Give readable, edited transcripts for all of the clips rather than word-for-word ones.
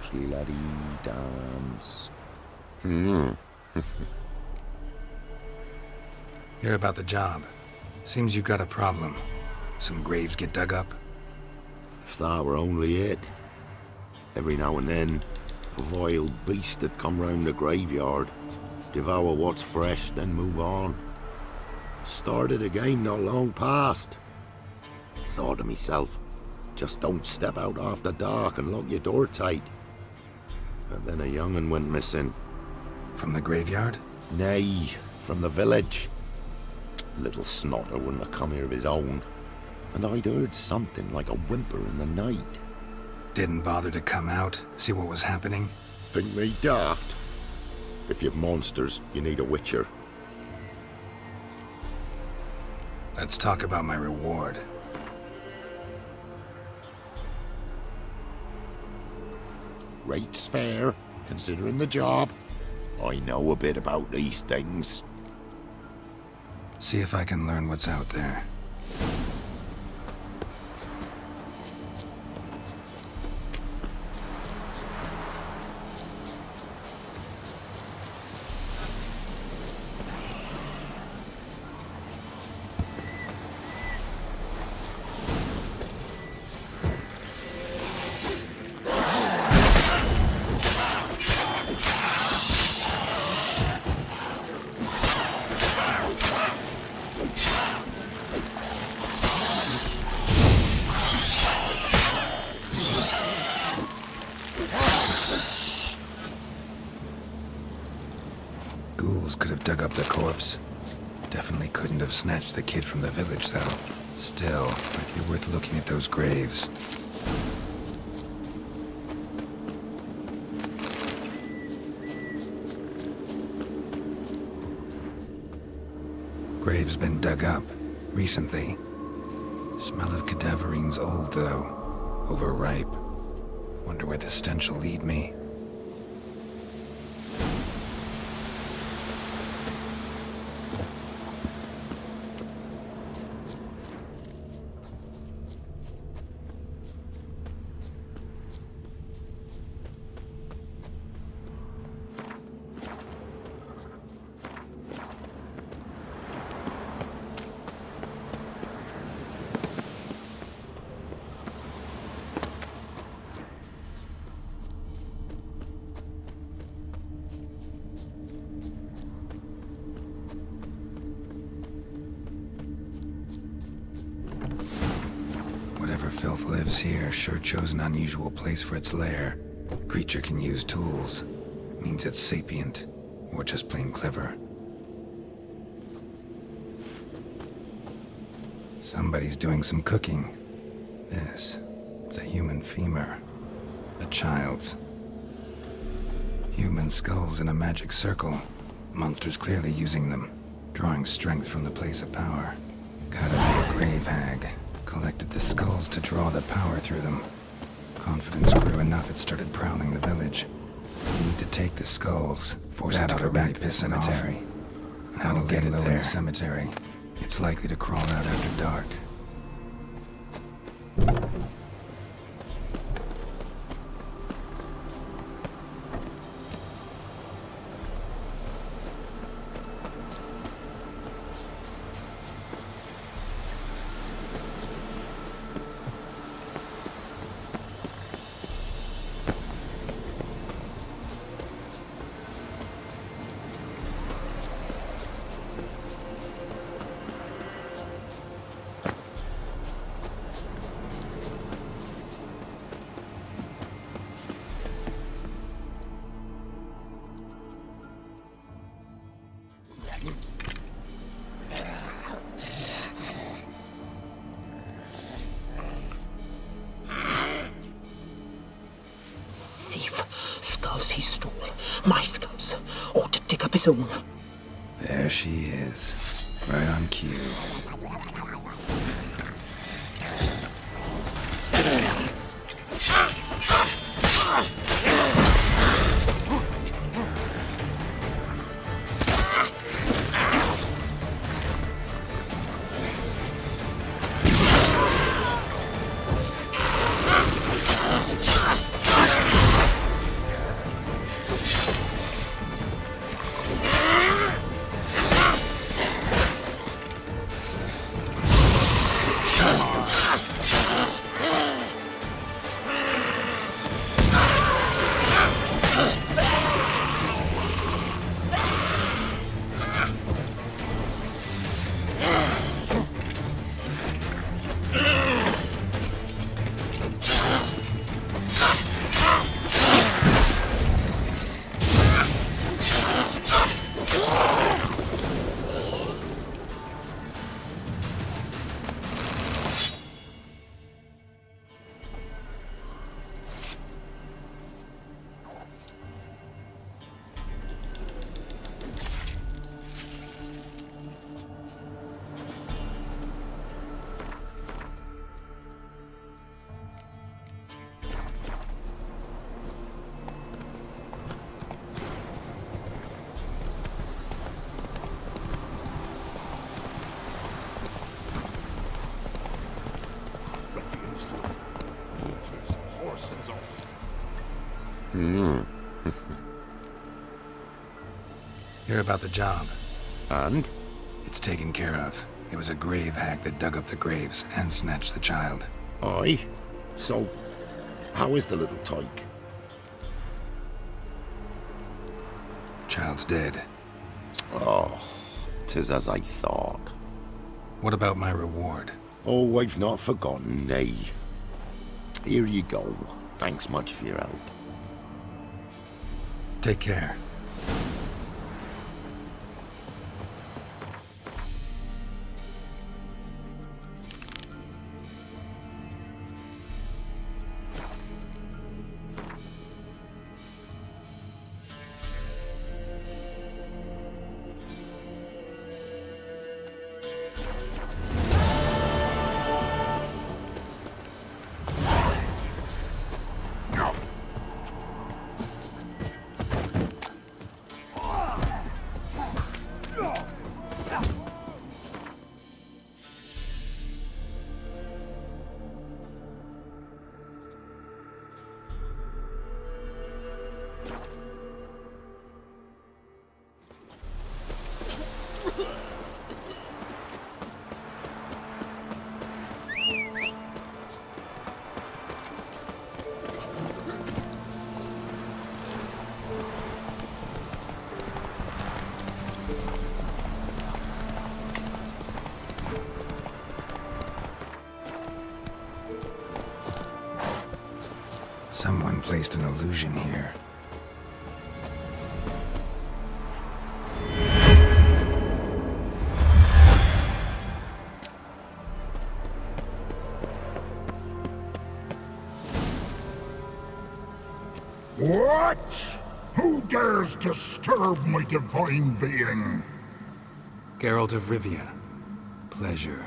softly, laddie, dance. Hear about the job. Seems you got a problem. Some graves get dug up. If that were only it. Every now and then, a vile beast would come round the graveyard, devour what's fresh, then move on. Started again not long past. Thought to myself, just don't step out after dark and lock your door tight. And then a young'un went missing. From the graveyard? Nay, from the village. Little snotter wouldn't have come here of his own. And I'd heard something like a whimper in the night. Didn't bother to come out, see what was happening? Think me daft? If you've monsters, you need a witcher. Let's talk about my reward. Rate's fair, considering the job. I know a bit about these things. See if I can learn what's out there. Ghouls could have dug up the corpse. Definitely couldn't have snatched the kid from the village, though. Still, might be worth looking at those graves. Grave's been dug up. Recently. Smell of cadaverine's old, though. Overripe. Wonder where the stench will lead me. Whatever filth lives here sure chose an unusual place for its lair. Creature can use tools. Means it's sapient, or just plain clever. Somebody's doing some cooking. It's a human femur. A child's. Human skulls in a magic circle. Monsters clearly using them, drawing strength from the place of power. Gotta be a grave hag. Collected the skulls to draw the power through them. Confidence grew enough it started prowling the village. Need to take the skulls, force it to go back to the cemetery. That'll get it there. In the cemetery. It's likely to crawl out after dark. Skulls he stole. My skulls. Ought to dig up his own. There she is. Right on cue. Hear about the job. And? It's taken care of. It was a grave hag that dug up the graves and snatched the child. Aye. So, how is the little tyke? Child's dead. Oh, 'tis as I thought. What about my reward? Oh, I've not forgotten, nay. Here you go. Thanks much for your help. Take care. Someone placed an illusion here. What? Who dares disturb my divine being? Geralt of Rivia. Pleasure.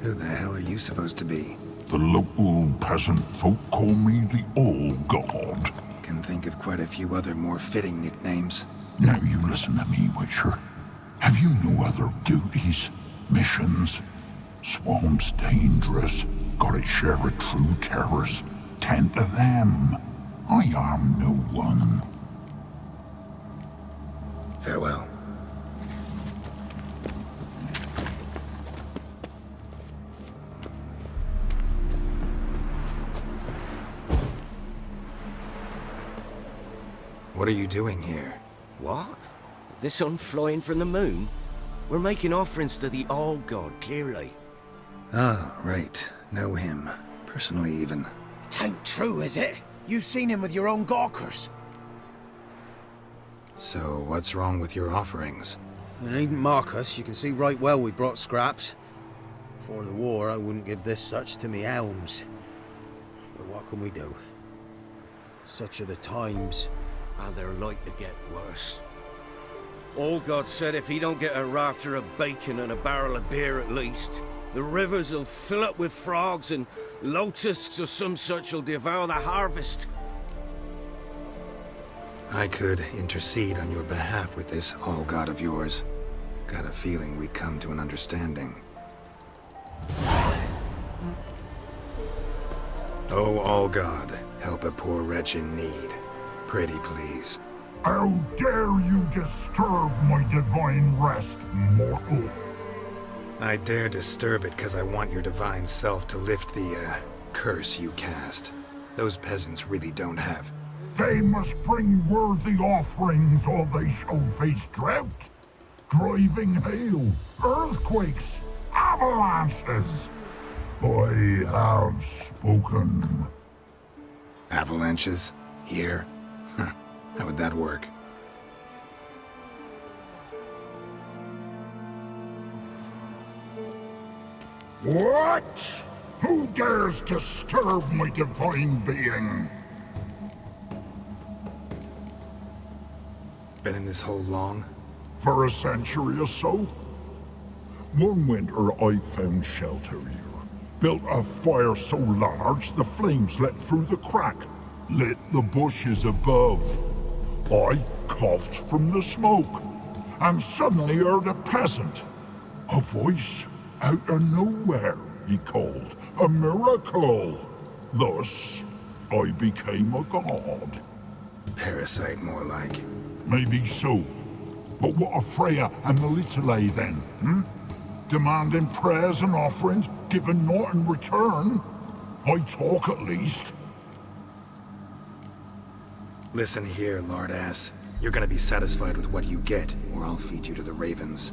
Who the hell are you supposed to be? The local peasant folk call me the Old God. Can think of quite a few other more fitting nicknames. Now you listen to me, Witcher. Have you no other duties? Missions? Swamp's dangerous. Gotta share a true terrorist. Tend to them. I am no one. Farewell. What are you doing here? What? The sun flying from the moon? We're making offerings to the All-God, clearly. Ah, right. Know him. Personally, even. Tain't true, is it? You seen him with your own gawkers. So, what's wrong with your offerings? You needn't mock us. You can see right well we brought scraps. Before the war, I wouldn't give this such to me hounds. But what can we do? Such are the times. And they're like to get worse. All-God said if he don't get a rafter of bacon and a barrel of beer at least, the rivers will fill up with frogs and locusts or some such will devour the harvest. I could intercede on your behalf with this All-God of yours. Got a feeling we'd come to an understanding. Oh, All-God, help a poor wretch in need. Pretty please. How dare you disturb my divine rest, mortal? I dare disturb it because I want your divine self to lift the, curse you cast. Those peasants really don't have. They must bring worthy offerings or they shall face drought, driving hail, earthquakes, avalanches. I have spoken. Avalanches? Here? Huh. How would that work? What? Who dares disturb my divine being? Been in this hole long? For a century or so. One winter I found shelter here. Built a fire so large the flames leapt through the crack, lit the bushes above. I coughed from the smoke, and suddenly heard a peasant. A voice out of nowhere, he called. A miracle. Thus, I became a god. Parasite, more like. Maybe so. But what of Freya and the Little then, hmm? Demanding prayers and offerings, giving naught in return? I talk at least. Listen here, Lord Ass. You're gonna be satisfied with what you get, or I'll feed you to the ravens.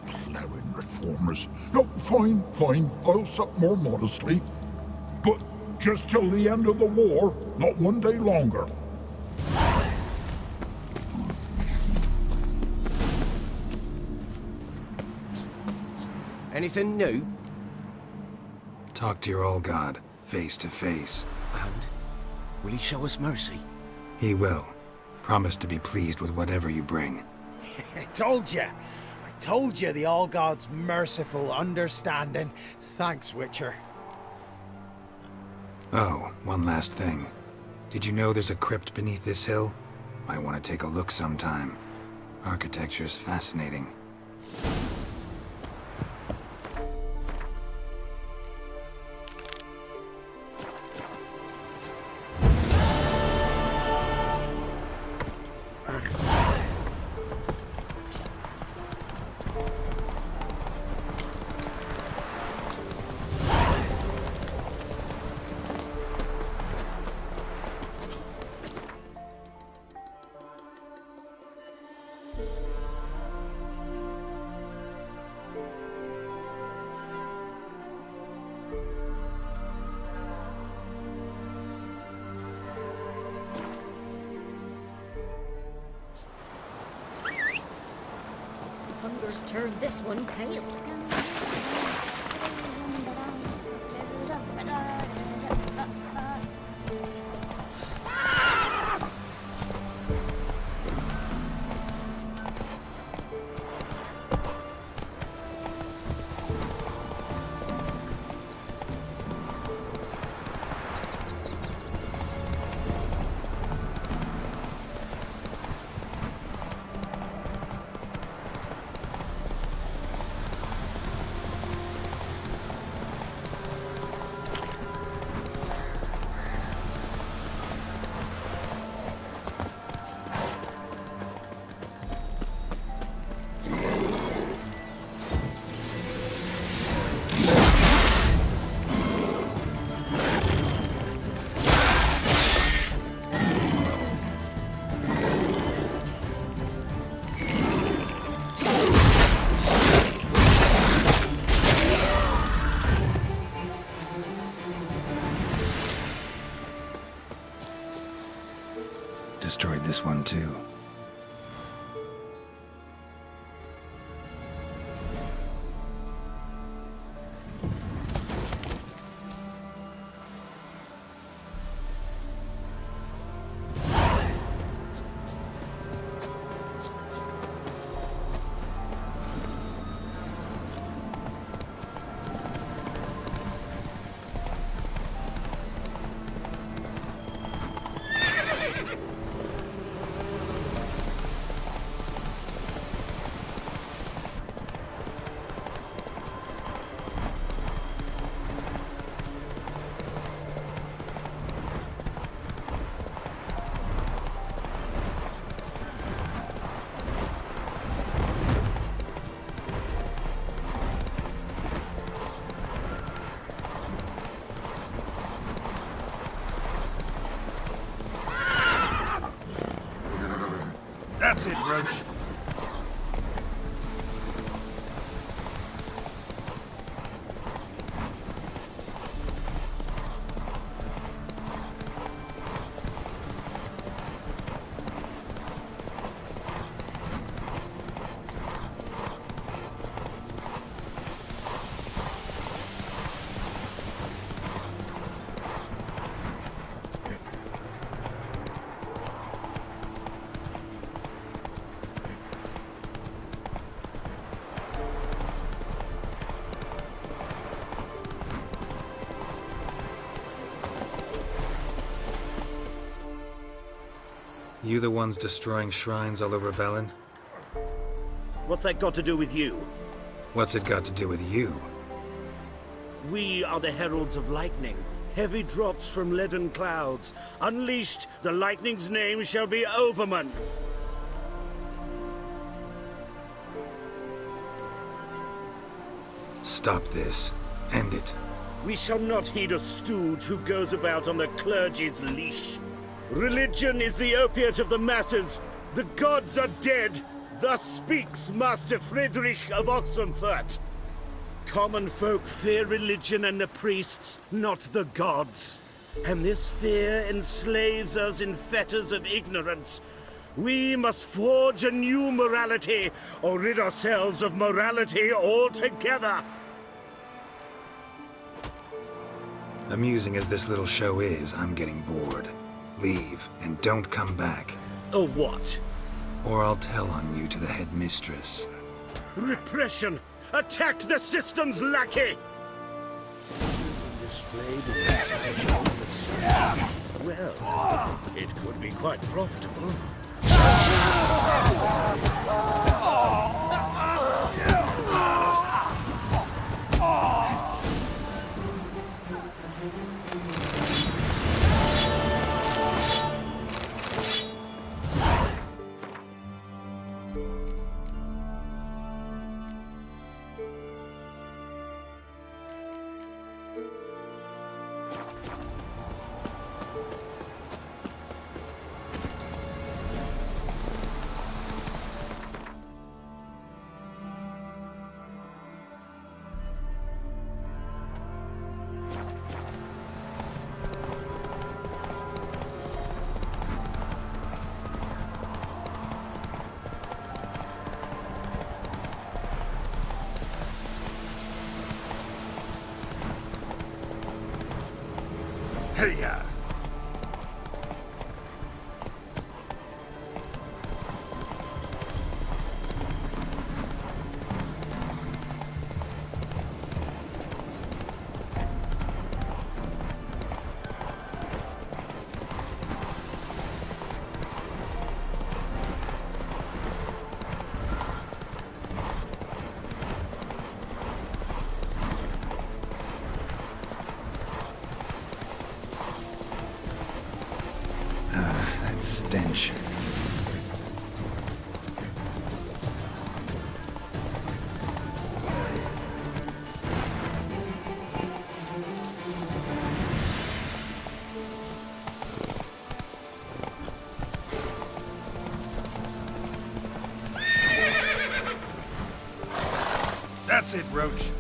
Plowing reformers. No, fine, fine. I'll sup more modestly. But just till the end of the war, not one day longer. Anything new? Talk to your old god, face to face. And will he show us mercy? He will. Promise to be pleased with whatever you bring. I told you the All God's merciful, understanding. Thanks, Witcher. Oh, one last thing. Did you know there's a crypt beneath this hill? Might want to take a look sometime. Architecture's fascinating. Hunger's turned this one pale. Destroyed this one too. That's it, Roach. You the ones destroying shrines all over Velen? What's that got to do with you? What's it got to do with you? We are the heralds of lightning. heavy drops from leaden clouds. Unleashed, the lightning's name shall be Overman. Stop this. End it. We shall not heed a stooge who goes about on the clergy's leash. Religion is the opiate of the masses. The gods are dead. Thus speaks Master Friedrich of Oxenfurt. Common folk fear religion and the priests, not the gods. And this fear enslaves us in fetters of ignorance. We must forge a new morality, or rid ourselves of morality altogether. Amusing as this little show is, I'm getting bored. Leave, and don't come back. Or what? Or I'll tell on you to the headmistress. Repression! Attack the system's lackey! Displayed in the sideshow of the stars. Well, it could be quite profitable. Hey-ya! That stench. That's it, Roach.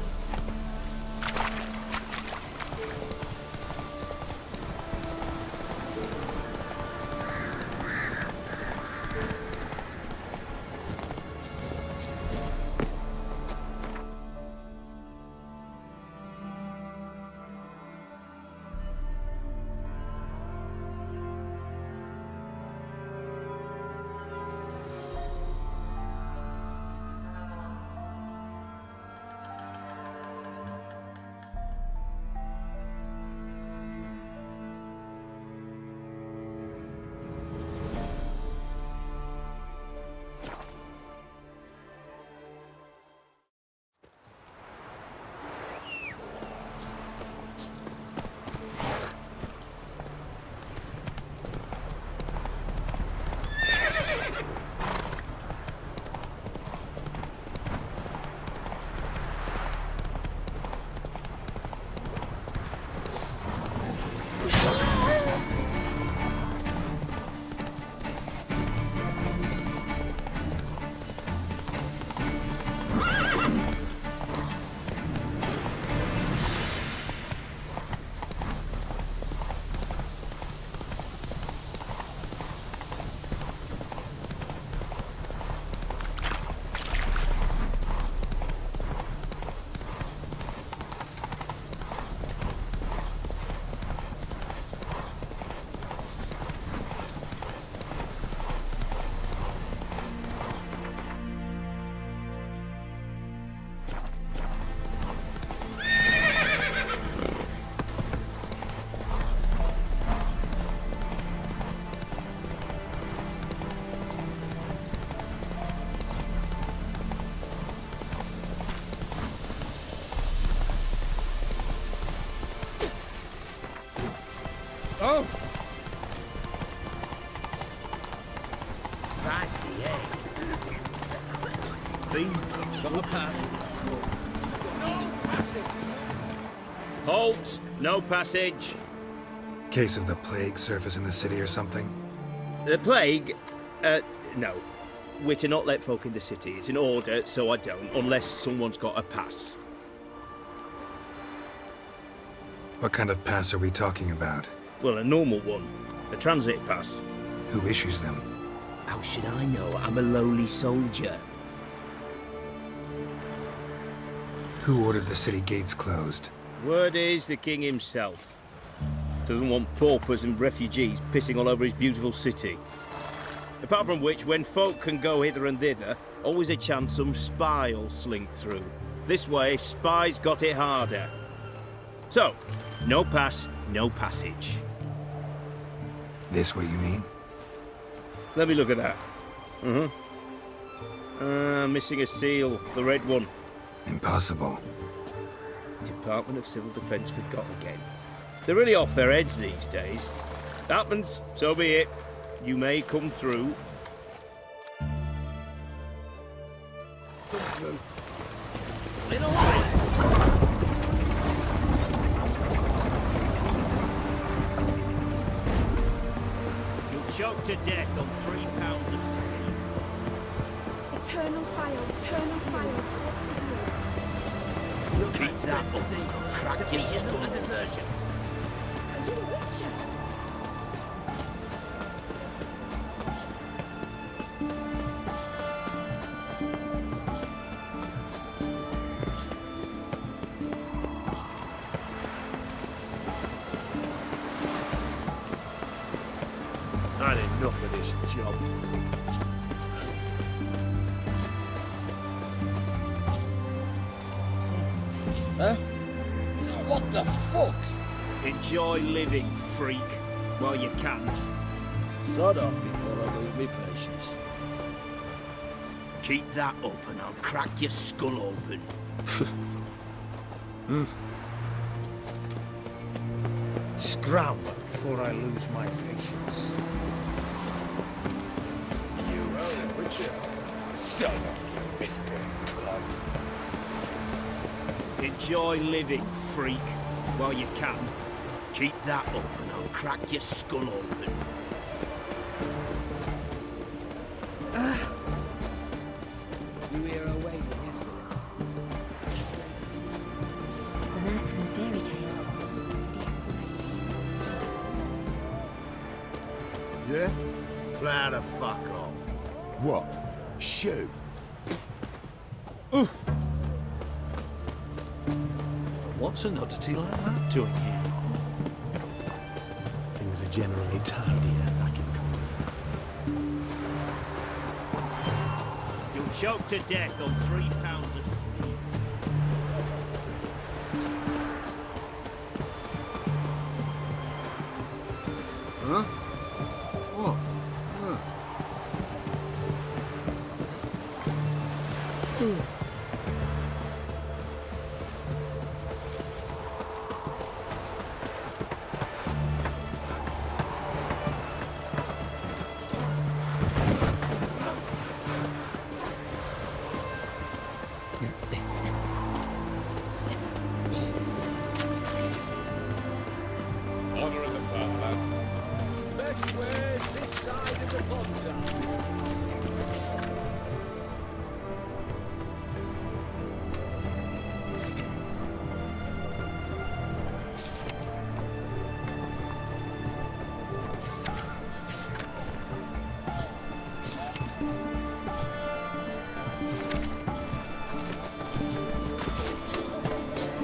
Spicy, eh? Thief, got a pass. No passage! Halt! No passage! Case of the plague surface in the city or something? The plague? No. We're to not let folk in the city. It's an order, so I don't, unless someone's got a pass. What kind of pass are we talking about? Well, a normal one. A transit pass. Who issues them? How should I know? I'm a lowly soldier. Who ordered the city gates closed? Word is the king himself. Doesn't want paupers and refugees pissing all over his beautiful city. Apart from which, when folk can go hither and thither, always a chance some spy will slink through. This way, spies got it harder. So, no pass, no passage. This what you mean? Let me look at that. Missing a seal, the red one. Impossible. Department of Civil Defence forgot again. They're really off their heads these days. Happens, so be it. You may come through. In a way. You'll choke to death on 3 pounds of steam. Eternal fire, eternal fire. Keep that disease. Crack your skull. A desertion. Are you a witcher? I had enough of this job. Huh? What the fuck? Enjoy living, freak, while you can. Start off before I lose my patience. Keep that up and I'll crack your skull open. Scram before I lose my patience. You son of a misborn clod. Enjoy living, freak, while you can. Keep that up and I'll crack your skull open. You hear her wailing, yes? The man from the fairy tales. Yeah? Plan to fuck off. What? Shoot. What's an oddity like that doing here? Things are generally tidier back in You'll choke to death on 3 pounds of steam. Huh? What? Honor of the fatherland. Best way this side of the pond.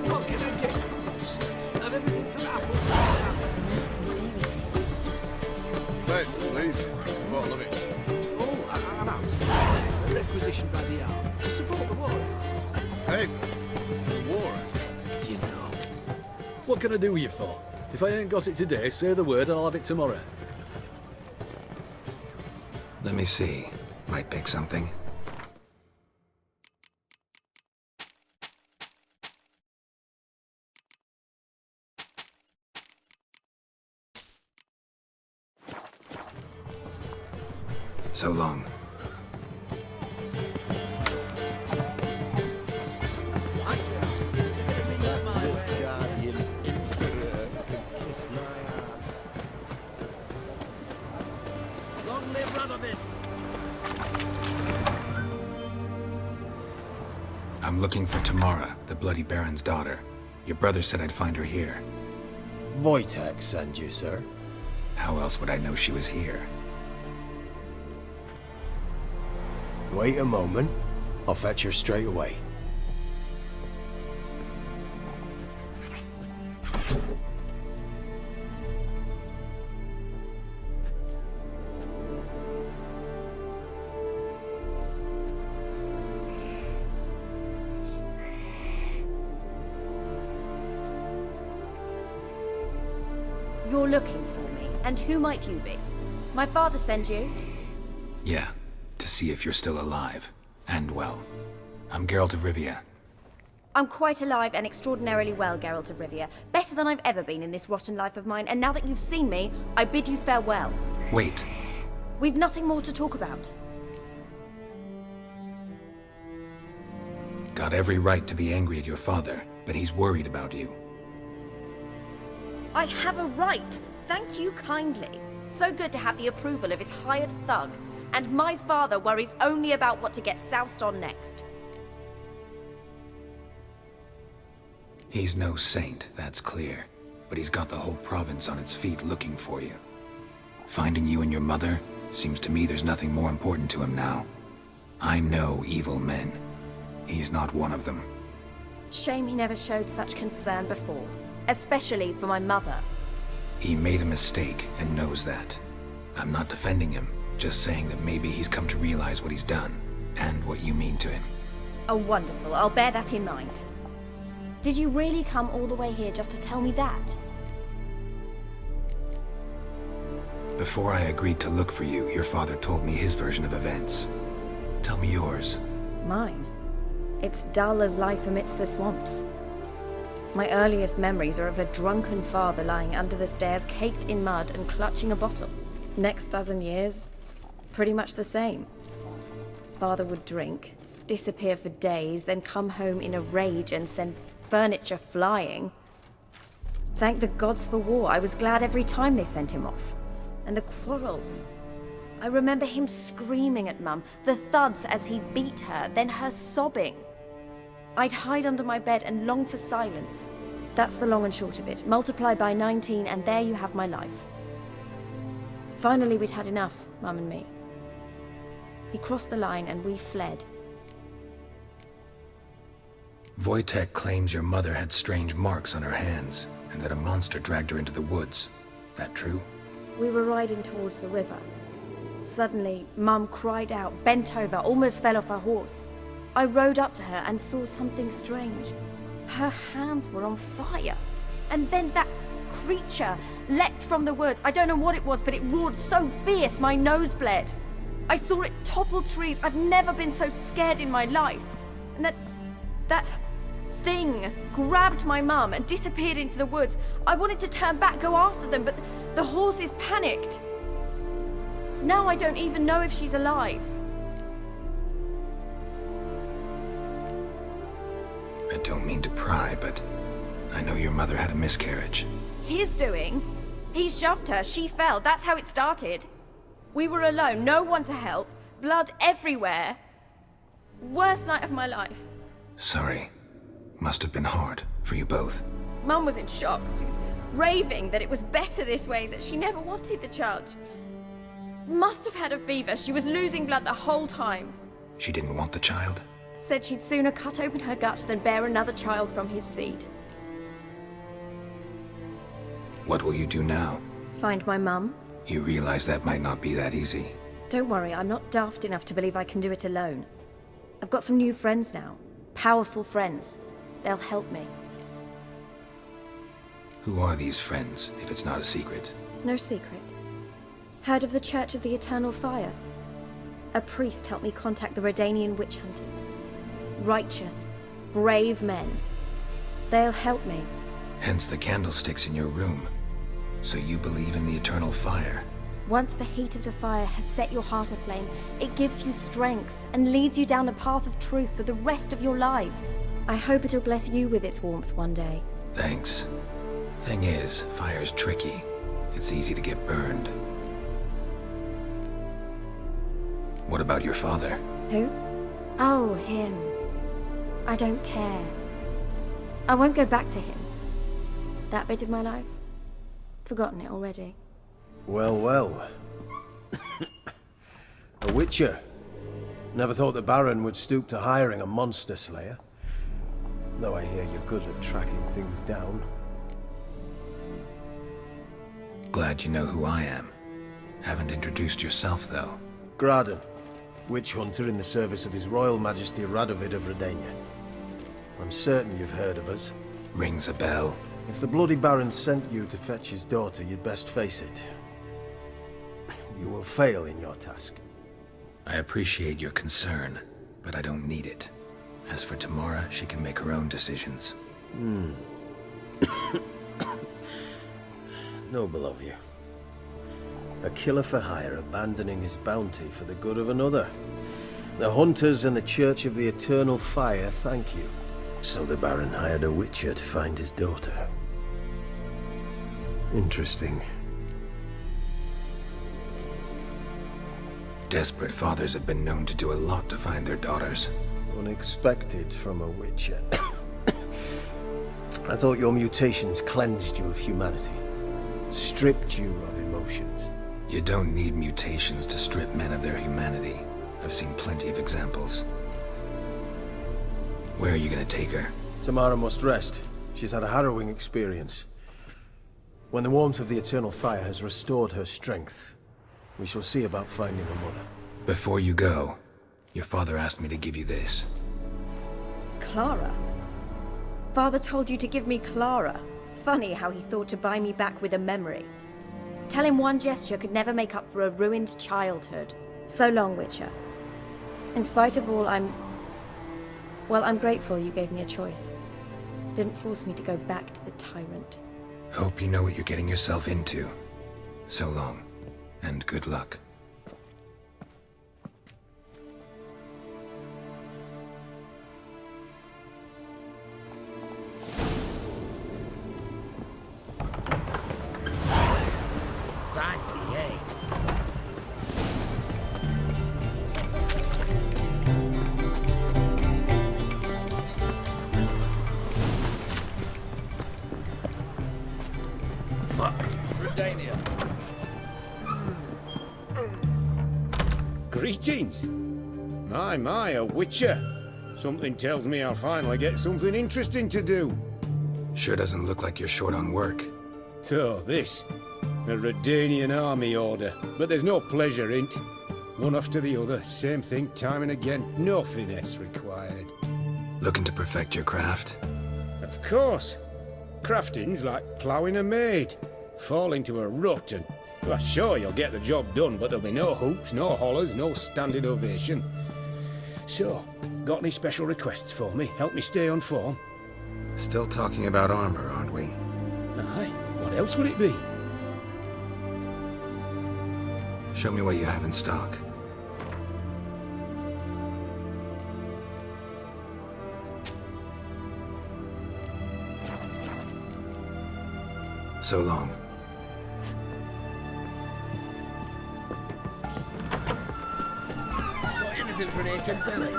What can I get you? Have everything from apples to Hey, please. Bottle of it. Oh, I'm out. Requisitioned by the hour to support the war. Hey, the war. You know. What can I do with you for? If I ain't got it today, say the word and I'll have it tomorrow. Let me see. Might pick something. So long. Long live Radovid! I'm looking for Tamara, the Bloody Baron's daughter. Your brother said I'd find her here. Wojtek send you, sir. How else would I know she was here? Wait a moment. I'll fetch her straight away. You're looking for me, and who might you be? My father sent you? Yeah, to see if you're still alive. And well. I'm Geralt of Rivia. I'm quite alive and extraordinarily well, Geralt of Rivia. Better than I've ever been in this rotten life of mine, and now that you've seen me, I bid you farewell. Wait. We've nothing more to talk about. Got every right to be angry at your father, but he's worried about you. I have a right. Thank you kindly. So good to have the approval of his hired thug. And my father worries only about what to get soused on next. He's no saint, that's clear. But he's got the whole province on its feet looking for you. Finding you and your mother, seems to me there's nothing more important to him now. I know evil men. He's not one of them. Shame he never showed such concern before. Especially for my mother. He made a mistake and knows that. I'm not defending him, just saying that maybe he's come to realize what he's done, and what you mean to him. Oh, wonderful. I'll bear that in mind. Did you really come all the way here just to tell me that? Before I agreed to look for you, your father told me his version of events. Tell me yours. Mine? It's dull as life amidst the swamps. My earliest memories are of a drunken father lying under the stairs, caked in mud and clutching a bottle. Next dozen years, pretty much the same. Father would drink, disappear for days, then come home in a rage and send furniture flying. Thank the gods for war. I was glad every time they sent him off. And the quarrels. I remember him screaming at Mum, the thuds as he beat her, then her sobbing. I'd hide under my bed and long for silence. That's the long and short of it. Multiply by 19 and there you have my life. Finally, we'd had enough, Mum and me. He crossed the line and we fled. Wojtek claims your mother had strange marks on her hands, and that a monster dragged her into the woods. That true? We were riding towards the river. Suddenly, Mum cried out, bent over, almost fell off her horse. I rode up to her and saw something strange. Her hands were on fire. And then that creature leapt from the woods. I don't know what it was, but it roared so fierce my nose bled. I saw it topple trees. I've never been so scared in my life. And that thing grabbed my mum and disappeared into the woods. I wanted to turn back, go after them, but the horses panicked. Now I don't even know if she's alive. I don't mean to pry, but I know your mother had a miscarriage. His doing? He shoved her, she fell, that's how it started. We were alone, no one to help, blood everywhere. Worst night of my life. Sorry. Must have been hard for you both. Mum was in shock. She was raving that it was better this way, that she never wanted the child. Must have had a fever. She was losing blood the whole time. She didn't want the child? Said she'd sooner cut open her gut than bear another child from his seed. What will you do now? Find my mum. You realize that might not be that easy. Don't worry, I'm not daft enough to believe I can do it alone. I've got some new friends now. Powerful friends. They'll help me. Who are these friends, if it's not a secret? No secret. Heard of the Church of the Eternal Fire? A priest helped me contact the Redanian witch hunters. Righteous, brave men. They'll help me. Hence the candlesticks in your room. So you believe in the eternal fire? Once the heat of the fire has set your heart aflame, it gives you strength and leads you down the path of truth for the rest of your life. I hope it'll bless you with its warmth one day. Thanks. Thing is, fire's tricky. It's easy to get burned. What about your father? Who? Oh, him. I don't care. I won't go back to him. That bit of my life? Forgotten it already. Well, well. A witcher. Never thought the Baron would stoop to hiring a monster slayer. Though I hear you're good at tracking things down. Glad you know who I am. Haven't introduced yourself, though. Graden, witch hunter in the service of His Royal Majesty Radovid of Redania. I'm certain you've heard of us. Rings a bell. If the Bloody Baron sent you to fetch his daughter, you'd best face it. You will fail in your task. I appreciate your concern, but I don't need it. As for Tamara, she can make her own decisions. Noble of you. A killer for hire abandoning his bounty for the good of another. The hunters and the Church of the Eternal Fire thank you. So the Baron hired a witcher to find his daughter. Interesting. Desperate fathers have been known to do a lot to find their daughters. Unexpected from a witcher. I thought your mutations cleansed you of humanity. Stripped you of emotions. You don't need mutations to strip men of their humanity. I've seen plenty of examples. Where are you gonna take her? Tamara must rest. She's had a harrowing experience. When the warmth of the Eternal Fire has restored her strength, we shall see about finding her mother. Before you go, your father asked me to give you this. Clara? Father told you to give me Clara. Funny how he thought to buy me back with a memory. Tell him one gesture could never make up for a ruined childhood. So long, Witcher. In spite of all, I'm grateful you gave me a choice. Didn't force me to go back to the tyrant. Hope you know what you're getting yourself into. So long, and good luck. Greetings. My, a witcher. Something tells me I'll finally get something interesting to do. Sure doesn't look like you're short on work. So, this. A Redanian army order. But there's no pleasure in't. One after the other, same thing time and again. No finesse required. Looking to perfect your craft? Of course. Crafting's like ploughing a maid. Fall into a rut and... Well, sure, you'll get the job done, but there'll be no hoops, no hollers, no standing ovation. So, got any special requests for me? Help me stay on form? Still talking about armor, aren't we? Aye. What else would it be? Show me what you have in stock. So long. For an aching belly.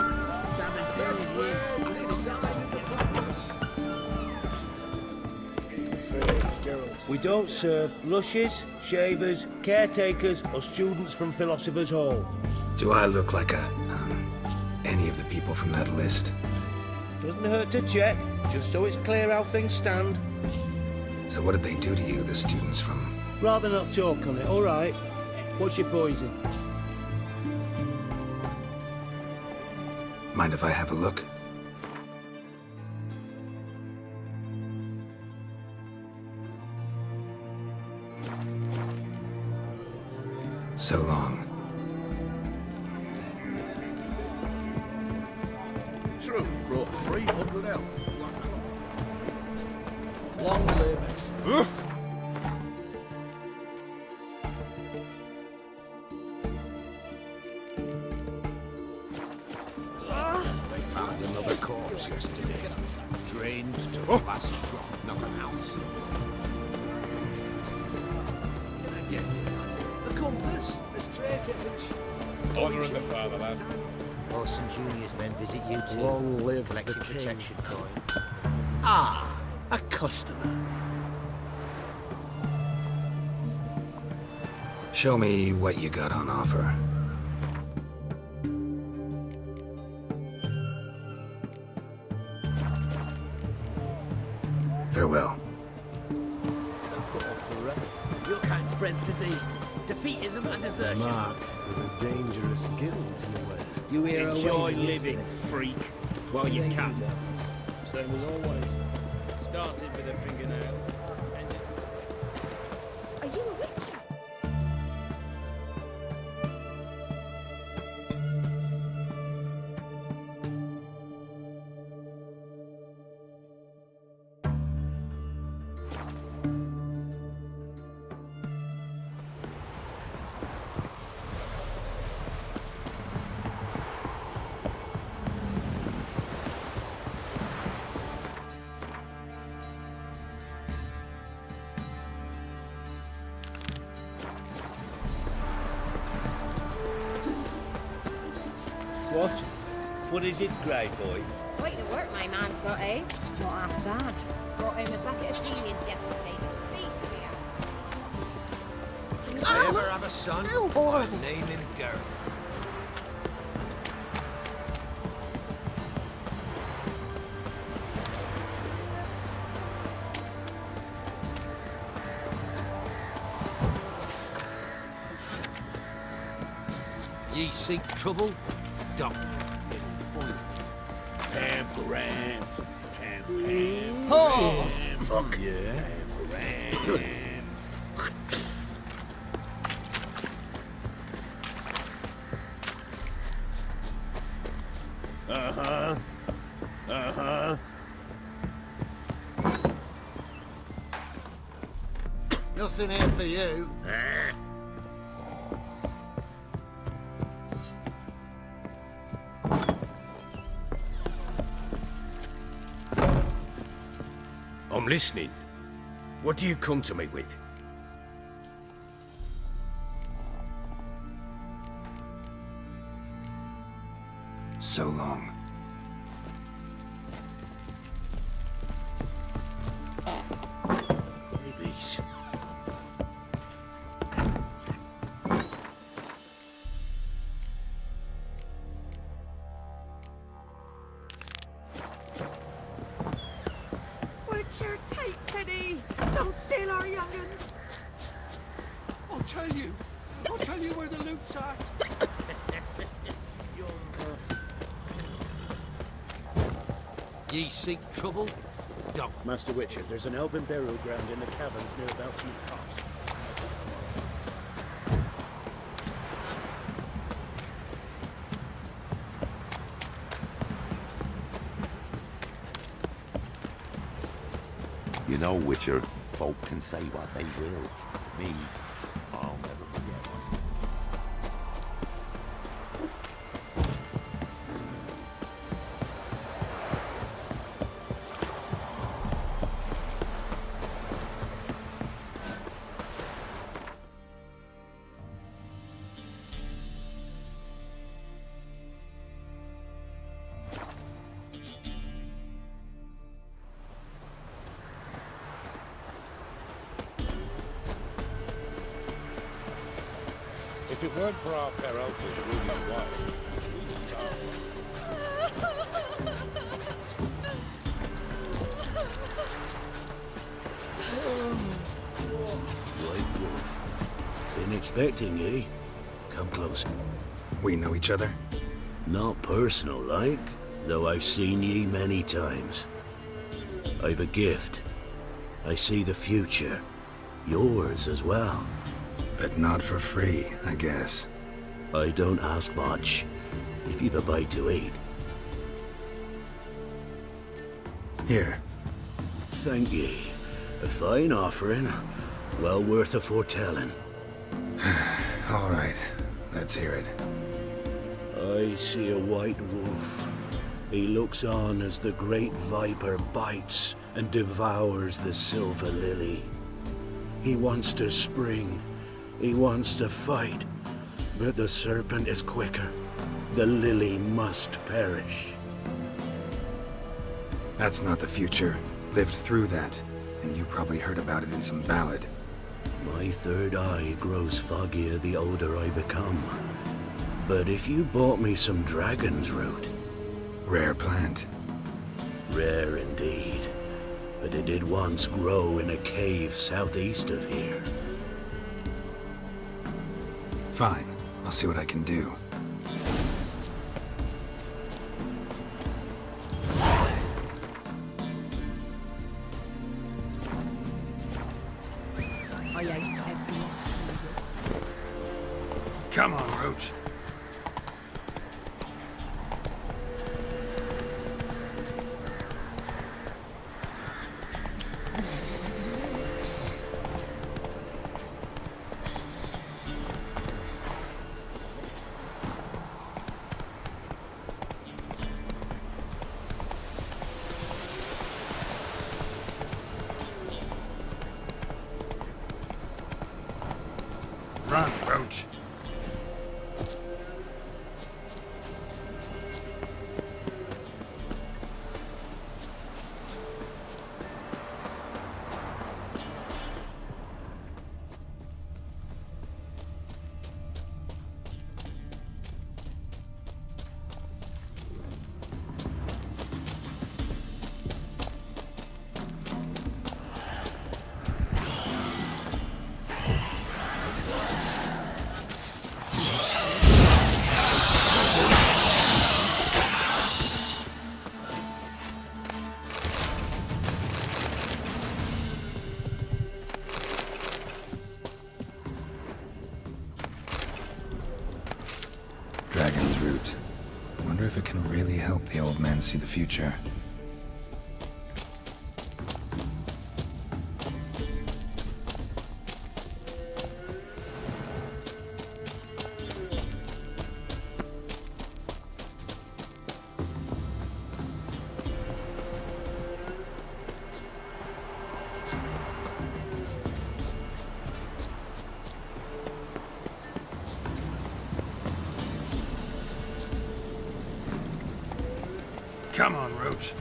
We don't serve lushes, shavers, caretakers, or students from Philosopher's Hall. Do I look like any of the people from that list? Doesn't hurt to check, just so it's clear how things stand. So what did they do to you, the students from... Rather not talk on it, all right? What's your poison? Mind if I have a look? So long. True, you brought 300 elves. Long live another corpse yesterday. Drained to the last drop, nothing else. The compass, a straight edge. Honouring the fatherland. Orson Jr.'s men visit you too. Long live the Collecting king. protection coin. Ah, a customer. Show me what you got on offer. Farewell. Your kind spreads disease, defeatism and desertion. Mark, with a dangerous guild to your way. You hear Enjoy away, living, freak, while you can. Same as always. Started with a fingernail. Are you a witcher? What? What is it, Grey Boy? Quite the work my man's got, eh? Not half bad. Brought home a bucket of beanies yesterday. Feast we are. I ever have a son, I'll name him Gareth. Ye seek trouble? Don't. Pam, param, pam, pam. Oh! Fuck yeah. Pam, param. Uh-huh. Uh-huh. Nothing here for you. I'm listening. What do you come to me with? So long. Babies. Witcher, take pity! Don't steal our young'uns! I'll tell you where the loot's at. Ye seek trouble? Don't. Master Witcher, there's an elven burial ground in the caverns near about some tops. You know, Witcher, folk can say what they will. Me, I'll never forget. If it weren't for our fair uncles ruling wild, we'd starve. White Wolf. Been expecting ye. Come close. We know each other? Not personal like, though I've seen ye many times. I've a gift. I see the future. Yours as well. But not for free, I guess. I don't ask much, if you've a bite to eat. Here. Thank ye. A fine offering, well worth a foretelling. All right, let's hear it. I see a white wolf He looks on as the great viper bites and devours the silver lily. He wants to spring. He wants to fight. But the serpent is quicker. The lily must perish. That's not the future. Lived through that, and you probably heard about it in some ballad. My third eye grows foggier the older I become. But if you bought me some dragon's root... Rare plant. Rare indeed. But it did once grow in a cave southeast of here. Fine. I'll see what I can do. I ate every last one. Come on, Roach. Run, Roach. Dragon's root. Wonder if it can really help the old man see the future. Come on, Roach.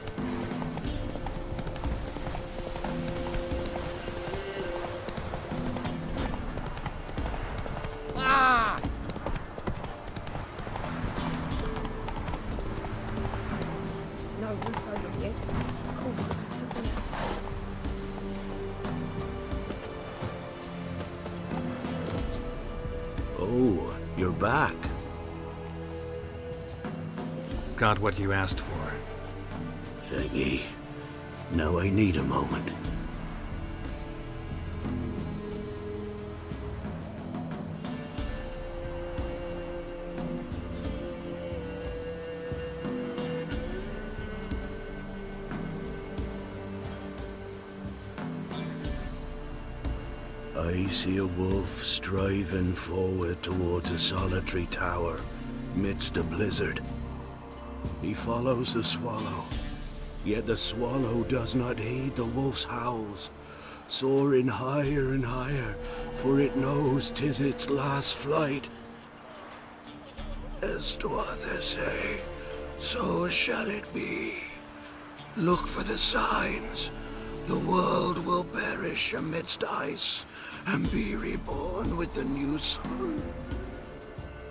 Ah! No roof over the head. Cords about to be out. Oh, you're back. Got what you asked for. Thank ye. Now I need a moment. I see a wolf striving forward towards a solitary tower midst a blizzard. He follows the swallow, yet the swallow does not heed the wolf's howls, soaring higher and higher, for it knows 'tis its last flight. As to others say, so shall it be. Look for the signs. The world will perish amidst ice and be reborn with the new sun.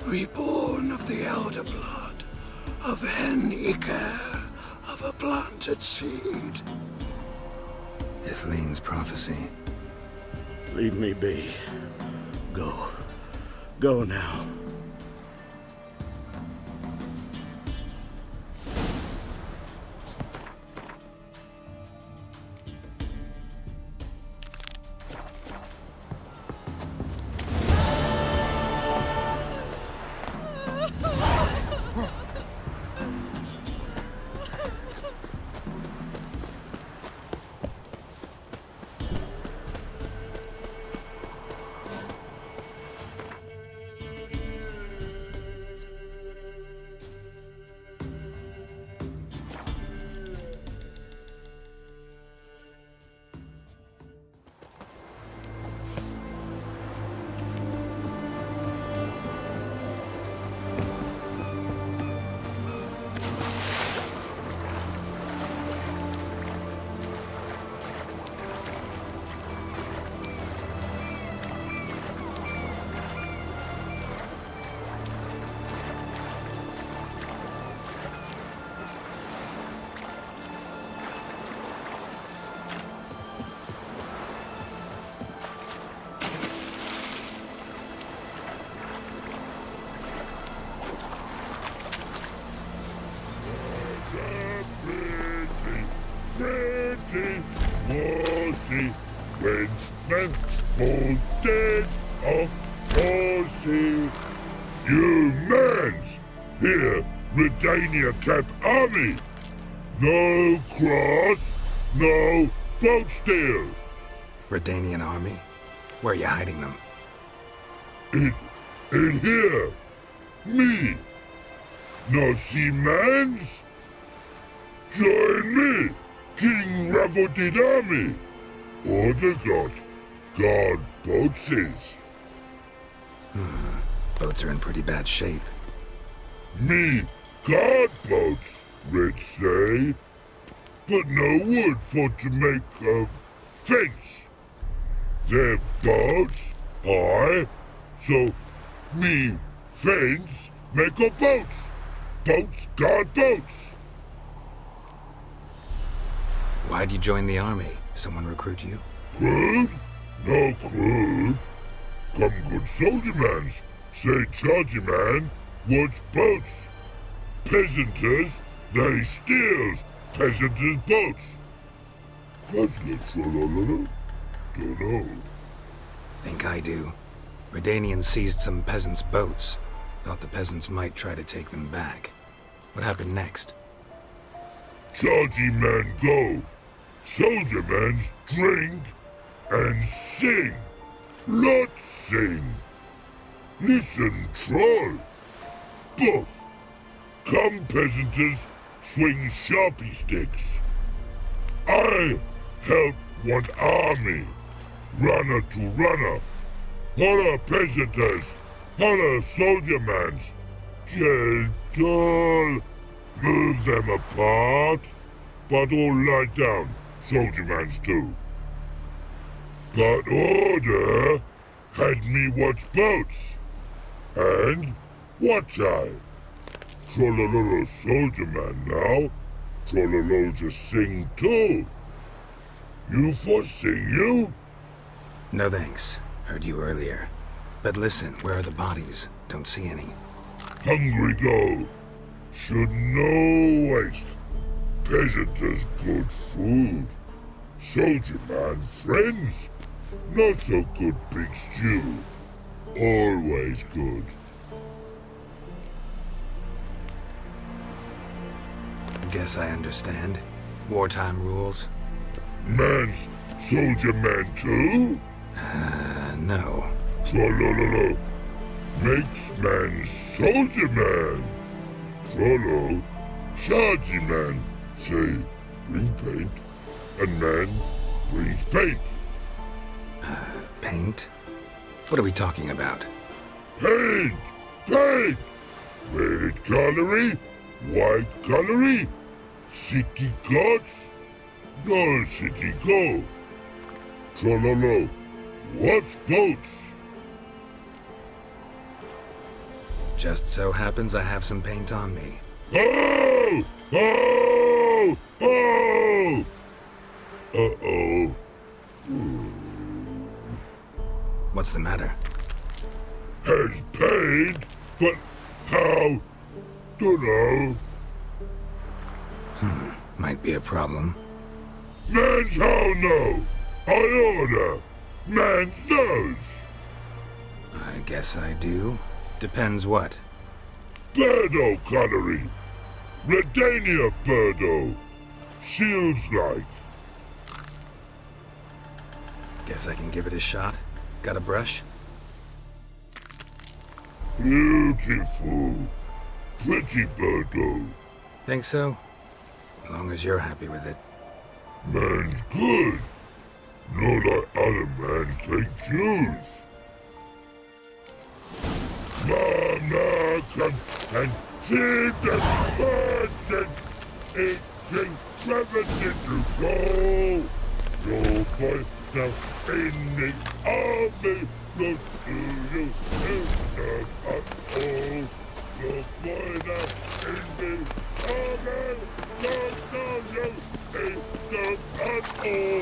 Reborn of the elder blood, of Hen-Iker, of a planted seed. Ithleen's prophecy. Leave me be. Go. Go now. falls dead of Horsey. You mans! Here, Redania Camp Army! No cross, no boat steal! Redanian army? Where are you hiding them? In here! Me! No see mans? Join me, King Ravodid Army! Order God boats is. Boats are in pretty bad shape. Me guard boats, Red say. But no wood for to make a fence. Their boats high, so me fence make a boats. Boats guard boats. Why'd you join the army? Someone recruit you? Crude? No crude. Come good soldier mans. Say chargy man wants boats. Peasanters, they steals peasanters' boats. Puzzler trollololo? Dunno. Think I do. Redanians seized some peasants' boats. Thought the peasants might try to take them back. What happened next? Chargy man go. Soldier mans drink and sing. Lot sing. Listen, troll. Both. Come, peasanters, swing sharpie sticks. I help one army. Runner to runner. Holla, peasanters. Holla, soldier mans. Gentle. Move them apart. But all lie down. Soldier mans too. But order had me watch boats. And watch I. Trollololo soldier man now. Trollolo just sing too. You for sing you? No thanks. Heard you earlier. But listen, where are the bodies? Don't see any. Hungry go. Should no waste. Peasanters good food. Soldier man friends. Not so good big stew. Always good. Guess I understand. Wartime rules? Man's soldier man too? No. Trollololo. Makes man soldier man. Trollo. Chargy man. Say, bring paint. And man brings paint. Paint? What are we talking about? Paint! Paint! Red colory, white colory, city gods, no city go. Trollolo, what's boats? Just so happens I have some paint on me. Oh! Oh! Oh! Uh-oh. What's the matter? Has paid, but how? Dunno. Might be a problem. Man's how no? I order. Man's knows. I guess I do. Depends what. Birdo colory. Redania birdo. Shields like. Guess I can give it a shot. Got a brush? Beautiful. Pretty birdo. Think so? As long as you're happy with it. Man's good. Not like other mans they choose. Mama come and see the burden. It's incredible to go. Your boy now in the army. Not to you in the all. Your boy now in the army. Not to you in the all.